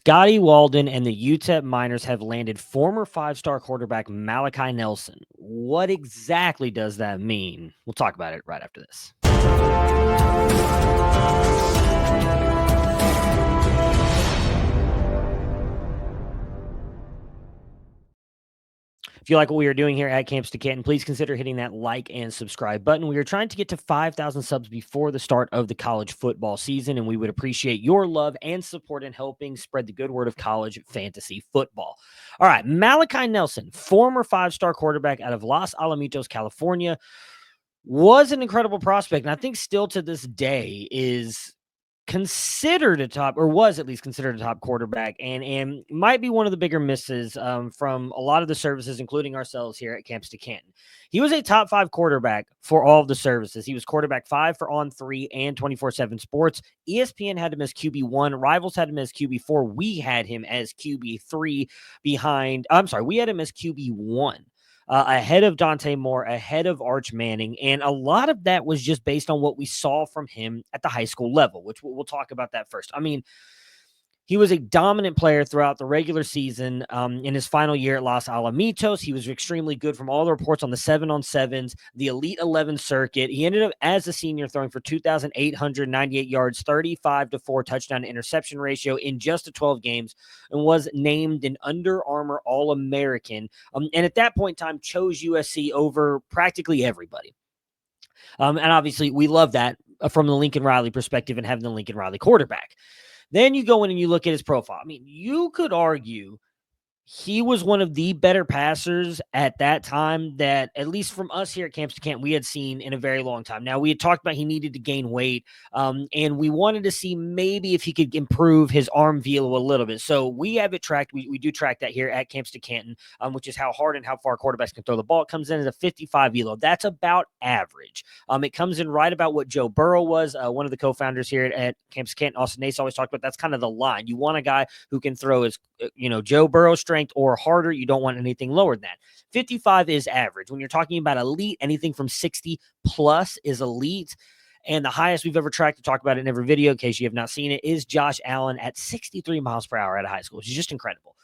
Scotty Walden and the UTEP Miners have landed former five-star quarterback Malachi Nelson. What exactly does that mean? We'll talk about it right after this. If you like what we are doing here at Campus to Canton, please consider hitting that like and subscribe button. We are trying to get to 5,000 subs before the start of the college football season, and we would appreciate your love and support in helping spread the good word of college fantasy football. All right, Malachi Nelson, former five-star quarterback out of Los Alamitos, California, was an incredible prospect, and I think still to this day is considered a top, or was at least considered a top quarterback, and might be one of the bigger misses from a lot of the services, including ourselves here at Campus to Canton. He was a top 5 quarterback for all of the services. He was quarterback 5 for On3 and 24/7 Sports. ESPN had him as QB1. Rivals had him as QB4. We had him as QB3 behind. I'm sorry, we had him as QB1. Ahead of Dante Moore, ahead of Arch Manning. And a lot of that was just based on what we saw from him at the high school level, which we'll talk about that first. I mean, he was a dominant player throughout the regular season. In his final year at Los Alamitos, he was extremely good from all the reports on the 7-on-7s, the Elite 11 circuit. He ended up as a senior throwing for 2,898 yards, 35-4 touchdown to interception ratio in just 12 games, and was named an Under Armour All-American. And at that point in time, chose USC over practically everybody. And obviously, we love that from the Lincoln Riley perspective and having the Lincoln Riley quarterback. Then you go in and you look at his profile. I mean, you could argue he was one of the better passers at that time that, at least from us here at Campus to Canton, we had seen in a very long time. Now, we had talked about he needed to gain weight, and we wanted to see maybe if he could improve his arm velo a little bit. So we have it tracked. We do track that here at Campus to Canton, which is how hard and how far quarterbacks can throw the ball. It comes in at a 55 velo. That's about average. It comes in right about what Joe Burrow was, one of the co-founders here at Campus to Canton. Austin Nace always talked about that's kind of the line. You want a guy who can throw his, Joe Burrow strength or harder. You don't want anything lower than that. 55 is average. When you're talking about elite, anything from 60 plus is elite. And the highest we've ever tracked, to talk about it in every video in case you have not seen it, is Josh Allen at 63 miles per hour out of high school, which is just incredible.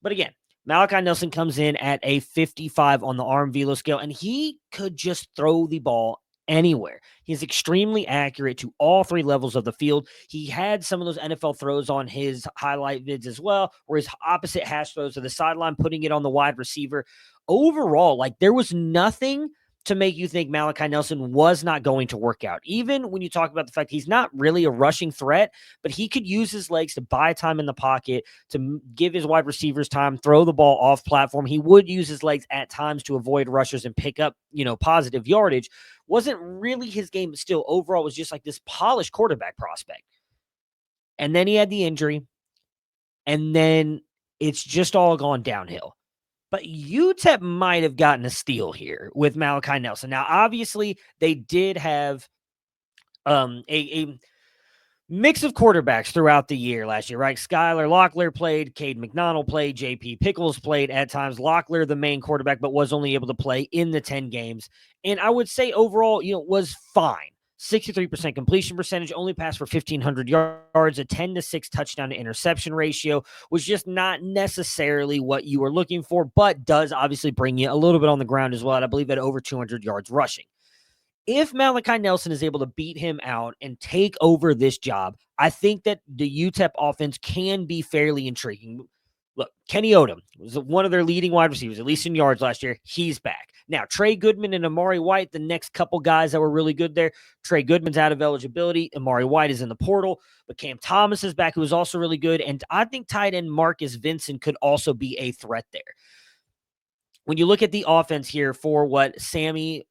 But again, Malachi Nelson comes in at a 55 on the arm velo scale, and he could just throw the ball anywhere. He's extremely accurate to all 3 levels of the field. He had some of those NFL throws on his highlight vids as well, where his opposite hash throws to the sideline, putting it on the wide receiver. Overall, there was nothing to make you think Malachi Nelson was not going to work out. Even when you talk about the fact he's not really a rushing threat, but he could use his legs to buy time in the pocket, to give his wide receivers time, throw the ball off platform. He would use his legs at times to avoid rushers and pick up, positive yardage. Wasn't really his game, but still overall was just this polished quarterback prospect. And then he had the injury, and then it's just all gone downhill. But UTEP might have gotten a steal here with Malachi Nelson. Now, obviously, they did have a mix of quarterbacks throughout the year last year, right? Skylar Locklear played, Cade McDonald played, JP Pickles played at times. Locklear, the main quarterback, but was only able to play in the 10 games. And I would say overall, was fine. 63% completion percentage, only passed for 1,500 yards, a 10-6 touchdown to interception ratio, was just not necessarily what you were looking for, but does obviously bring you a little bit on the ground as well. And I believe at over 200 yards rushing. If Malachi Nelson is able to beat him out and take over this job, I think that the UTEP offense can be fairly intriguing. Look, Kenny Odom was one of their leading wide receivers, at least in yards last year. He's back. Now, Trey Goodman and Amari White, the next couple guys that were really good there. Trey Goodman's out of eligibility. Amari White is in the portal. But Cam Thomas is back, who is also really good. And I think tight end Marcus Vincent could also be a threat there. When you look at the offense here for what Scotty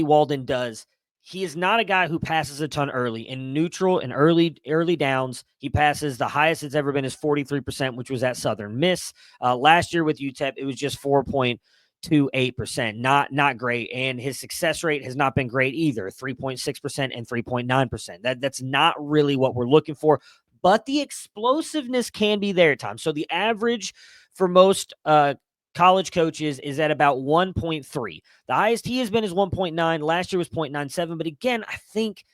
Walden does, he is not a guy who passes a ton early. In neutral and early downs, he passes. The highest it's ever been is 43%, which was at Southern Miss. Last year with UTEP, it was just 4.28%. Not great. And his success rate has not been great either, 3.6% and 3.9%. That's not really what we're looking for. But the explosiveness can be there at times. So the average for most college coaches is at about 1.3. The highest he has been is 1.9. Last year was 0.97. But again, I think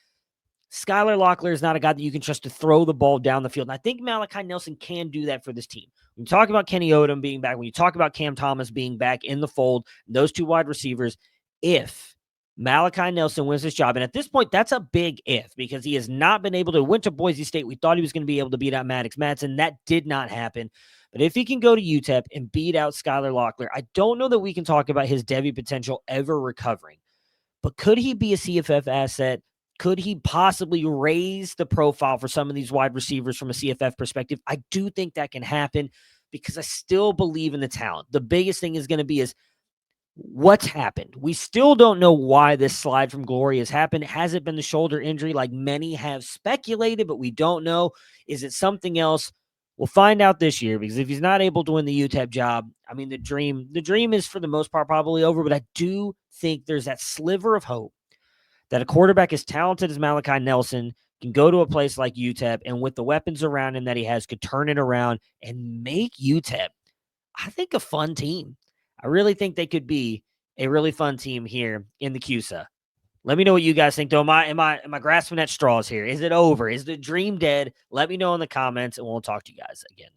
Skylar Locklear is not a guy that you can trust to throw the ball down the field. And I think Malachi Nelson can do that for this team. When you talk about Kenny Odom being back, when you talk about Cam Thomas being back in the fold, those two wide receivers, if Malachi Nelson wins this job, and at this point, that's a big if, because he has not been able to win to Boise State. We thought he was going to be able to beat out Maddox Madsen. That did not happen. But if he can go to UTEP and beat out Skylar Locklear, I don't know that we can talk about his Devy potential ever recovering. But could he be a CFF asset? Could he possibly raise the profile for some of these wide receivers from a CFF perspective? I do think that can happen because I still believe in the talent. The biggest thing is going to be is what's happened. We still don't know why this slide from glory has happened. Has it been the shoulder injury like many have speculated, but we don't know? Is it something else? We'll find out this year, because if he's not able to win the UTEP job, I mean, the dream is for the most part probably over, but I do think there's that sliver of hope that a quarterback as talented as Malachi Nelson can go to a place like UTEP, and with the weapons around him that he has, could turn it around and make UTEP, I think, a fun team. I really think they could be a really fun team here in the CUSA. Let me know what you guys think, though. Am I grasping at straws here? Is it over? Is the dream dead? Let me know in the comments, and we'll talk to you guys again